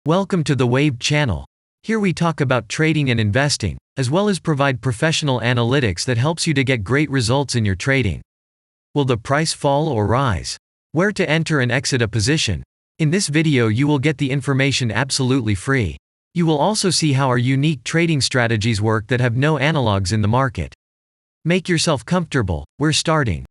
Welcome to the Waved channel. Here we talk about trading and investing, as well as provide professional analytics that helps you to get great results in your trading. Will the price fall or rise? Where to enter and exit a position? In this video you will get the information absolutely free. You will also see how our unique trading strategies work that have no analogs in the market. Make yourself comfortable, we're starting.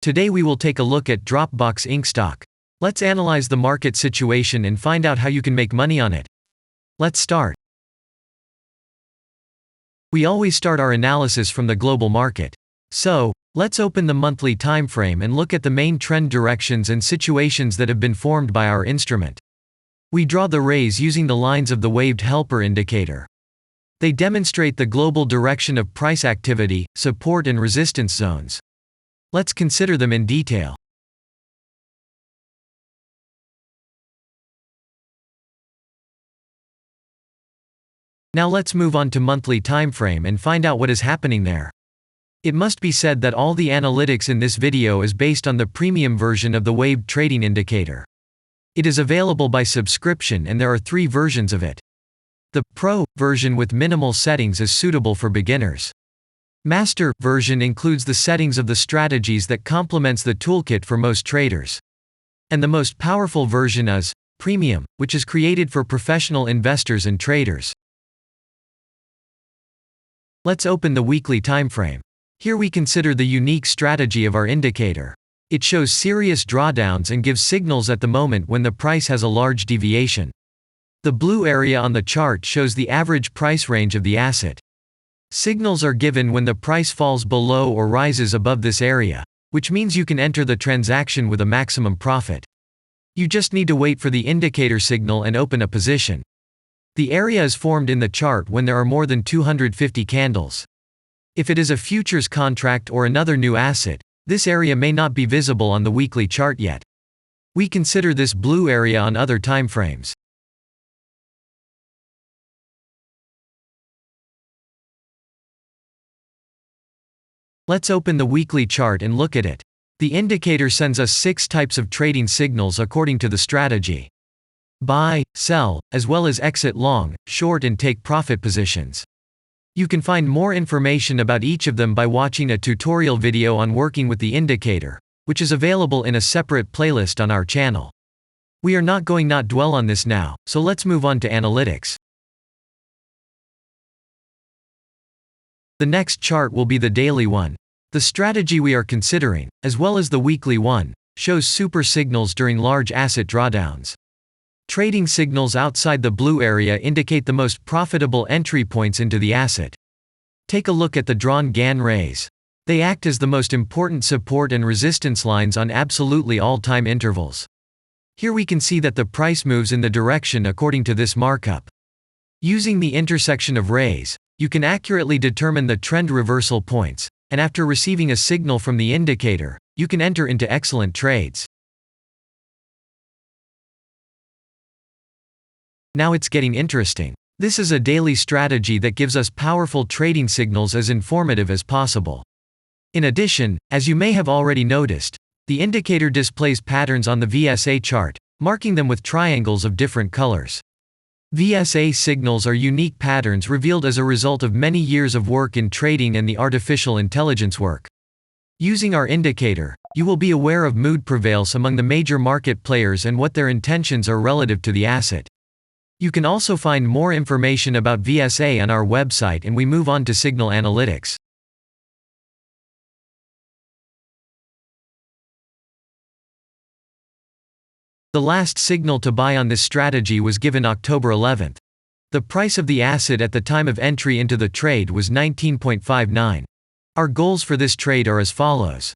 Today we will take a look at Dropbox Inc. stock. Let's analyze the market situation and find out how you can make money on it. Let's start. We always start our analysis from the global market. So, let's open the monthly time frame and look at the main trend directions and situations that have been formed by our instrument. We draw the rays using the lines of the waved helper indicator. They demonstrate the global direction of price activity, support and resistance zones. Let's consider them in detail. Now let's move on to monthly time frame and find out what is happening there. It must be said that all the analytics in this video is based on the premium version of the waved trading indicator. It is available by subscription and there are 3 versions of it. The Pro version with minimal settings is suitable for beginners. Master version includes the settings of the strategies that complements the toolkit for most traders. And the most powerful version is Premium, which is created for professional investors and traders. Let's open the weekly time frame. Here we consider the unique strategy of our indicator. It shows serious drawdowns and gives signals at the moment when the price has a large deviation. The blue area on the chart shows the average price range of the asset. Signals are given when the price falls below or rises above this area, which means you can enter the transaction with a maximum profit. You just need to wait for the indicator signal and open a position. The area is formed in the chart when there are more than 250 candles. If it is a futures contract or another new asset, this area may not be visible on the weekly chart yet. We consider this blue area on other time frames. Let's open the weekly chart and look at it. The indicator sends us 6 types of trading signals according to the strategy. Buy, sell, as well as exit long, short and take profit positions. You can find more information about each of them by watching a tutorial video on working with the indicator, which is available in a separate playlist on our channel. We are not going to dwell on this now, so let's move on to analytics. The next chart will be the daily one. The strategy we are considering, as well as the weekly one, shows super signals during large asset drawdowns. Trading signals outside the blue area indicate the most profitable entry points into the asset. Take a look at the drawn Gann rays. They act as the most important support and resistance lines on absolutely all time intervals. Here we can see that the price moves in the direction according to this markup. Using the intersection of rays, you can accurately determine the trend reversal points, and after receiving a signal from the indicator, you can enter into excellent trades. Now it's getting interesting. This is a daily strategy that gives us powerful trading signals as informative as possible. In addition, as you may have already noticed, the indicator displays patterns on the VSA chart, marking them with triangles of different colors. VSA signals are unique patterns revealed as a result of many years of work in trading and the artificial intelligence work. Using our indicator, you will be aware of mood prevails among the major market players and what their intentions are relative to the asset. You can also find more information about VSA on our website, and we move on to signal analytics. The last signal to buy on this strategy was given October 11th. The price of the asset at the time of entry into the trade was 19.59. Our goals for this trade are as follows.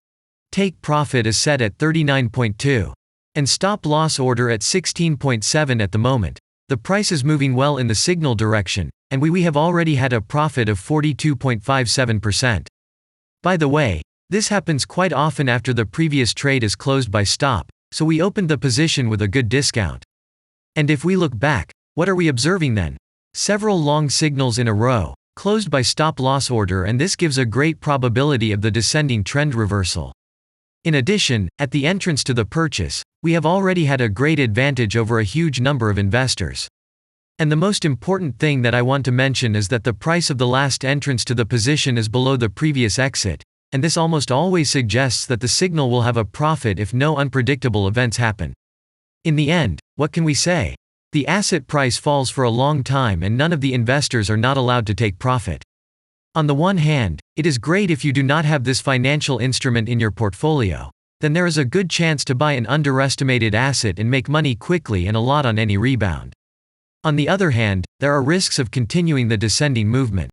Take profit is set at 39.2. And stop loss order at 16.7 at the moment. The price is moving well in the signal direction, and we have already had a profit of 42.57%. By the way, this happens quite often after the previous trade is closed by stop, so we opened the position with a good discount. And if we look back, what are we observing then? Several long signals in a row, closed by stop loss order, and this gives a great probability of the descending trend reversal. In addition, at the entrance to the purchase, we have already had a great advantage over a huge number of investors. And the most important thing that I want to mention is that the price of the last entrance to the position is below the previous exit, and this almost always suggests that the signal will have a profit if no unpredictable events happen. In the end, what can we say? The asset price falls for a long time and none of the investors are not allowed to take profit. On the one hand, it is great if you do not have this financial instrument in your portfolio. Then there is a good chance to buy an underestimated asset and make money quickly and a lot on any rebound. On the other hand, there are risks of continuing the descending movement.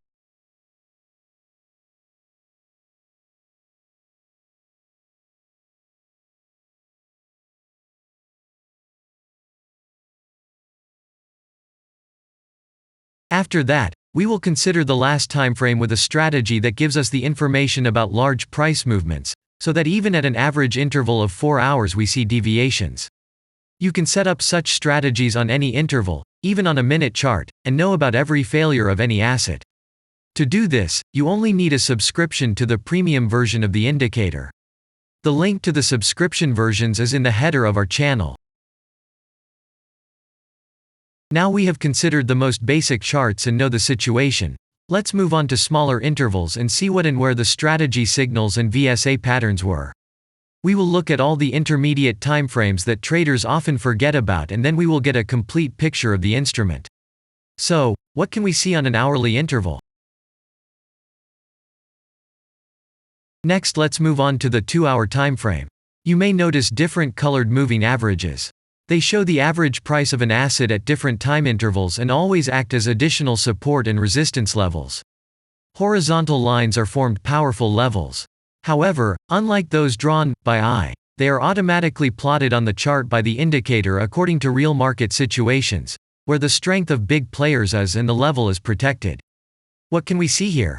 After that, we will consider the last time frame with a strategy that gives us the information about large price movements, so that even at an average interval of 4 hours we see deviations. You can set up such strategies on any interval, even on a minute chart, and know about every failure of any asset. To do this, you only need a subscription to the premium version of the indicator. The link to the subscription versions is in the header of our channel. Now we have considered the most basic charts and know the situation. Let's move on to smaller intervals and see what and where the strategy signals and VSA patterns were. We will look at all the intermediate timeframes that traders often forget about, and then we will get a complete picture of the instrument. So, what can we see on an hourly interval? Next, let's move on to the 2-hour timeframe. You may notice different colored moving averages. They show the average price of an asset at different time intervals and always act as additional support and resistance levels. Horizontal lines are formed powerful levels. However, unlike those drawn by eye, they are automatically plotted on the chart by the indicator according to real market situations, where the strength of big players is and the level is protected. What can we see here?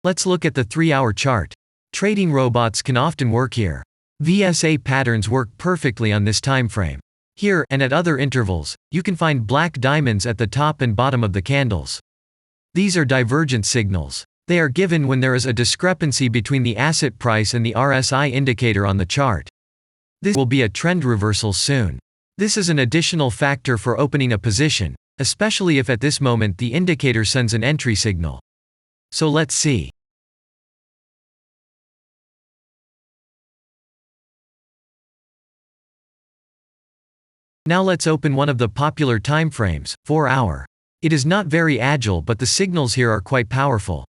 Let's look at the 3-hour chart. Trading robots can often work here. VSA patterns work perfectly on this time frame. Here, and at other intervals, you can find black diamonds at the top and bottom of the candles. These are divergent signals. They are given when there is a discrepancy between the asset price and the RSI indicator on the chart. This will be a trend reversal soon. This is an additional factor for opening a position, especially if at this moment the indicator sends an entry signal. So let's see. Now let's open one of the popular timeframes, 4-hour. It is not very agile, but the signals here are quite powerful.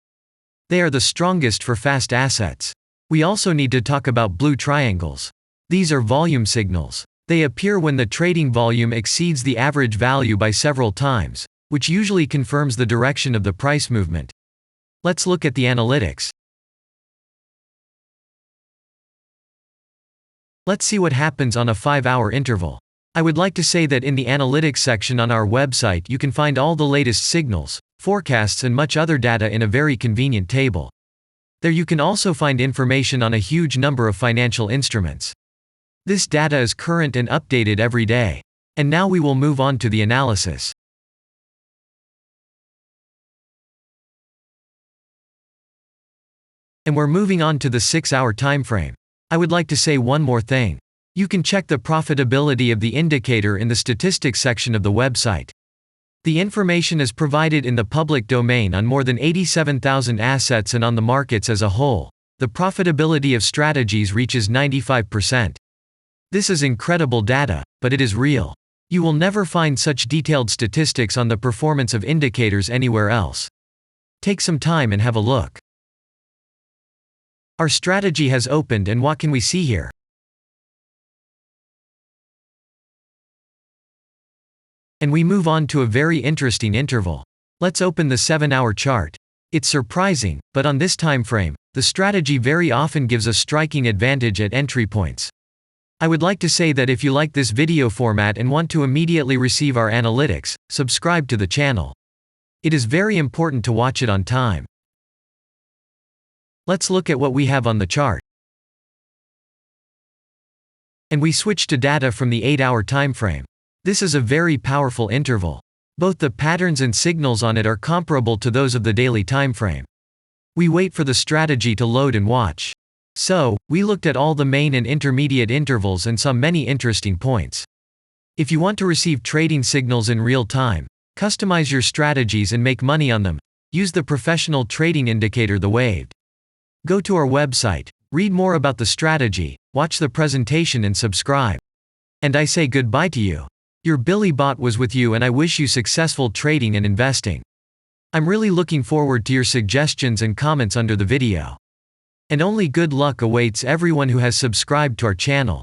They are the strongest for fast assets. We also need to talk about blue triangles. These are volume signals. They appear when the trading volume exceeds the average value by several times, which usually confirms the direction of the price movement. Let's look at the analytics. Let's see what happens on a 5-hour interval. I would like to say that in the analytics section on our website you can find all the latest signals, forecasts and much other data in a very convenient table. There you can also find information on a huge number of financial instruments. This data is current and updated every day. And now we will move on to the analysis. And we're moving on to the 6-hour timeframe. I would like to say one more thing. You can check the profitability of the indicator in the statistics section of the website. The information is provided in the public domain on more than 87,000 assets and on the markets as a whole. The profitability of strategies reaches 95%. This is incredible data, but it is real. You will never find such detailed statistics on the performance of indicators anywhere else. Take some time and have a look. Our strategy has opened, and what can we see here? And we move on to a very interesting interval. Let's open the 7-hour chart. It's surprising, but on this time frame, the strategy very often gives a striking advantage at entry points. I would like to say that if you like this video format and want to immediately receive our analytics, subscribe to the channel. It is very important to watch it on time. Let's look at what we have on the chart. And we switch to data from the 8-hour time frame. This is a very powerful interval. Both the patterns and signals on it are comparable to those of the daily timeframe. We wait for the strategy to load and watch. So, we looked at all the main and intermediate intervals and saw many interesting points. If you want to receive trading signals in real time, customize your strategies and make money on them, use the professional trading indicator The Waved. Go to our website, read more about the strategy, watch the presentation and subscribe. And I say goodbye to you. Your Billy Bot was with you and I wish you successful trading and investing. I'm really looking forward to your suggestions and comments under the video. And only good luck awaits everyone who has subscribed to our channel.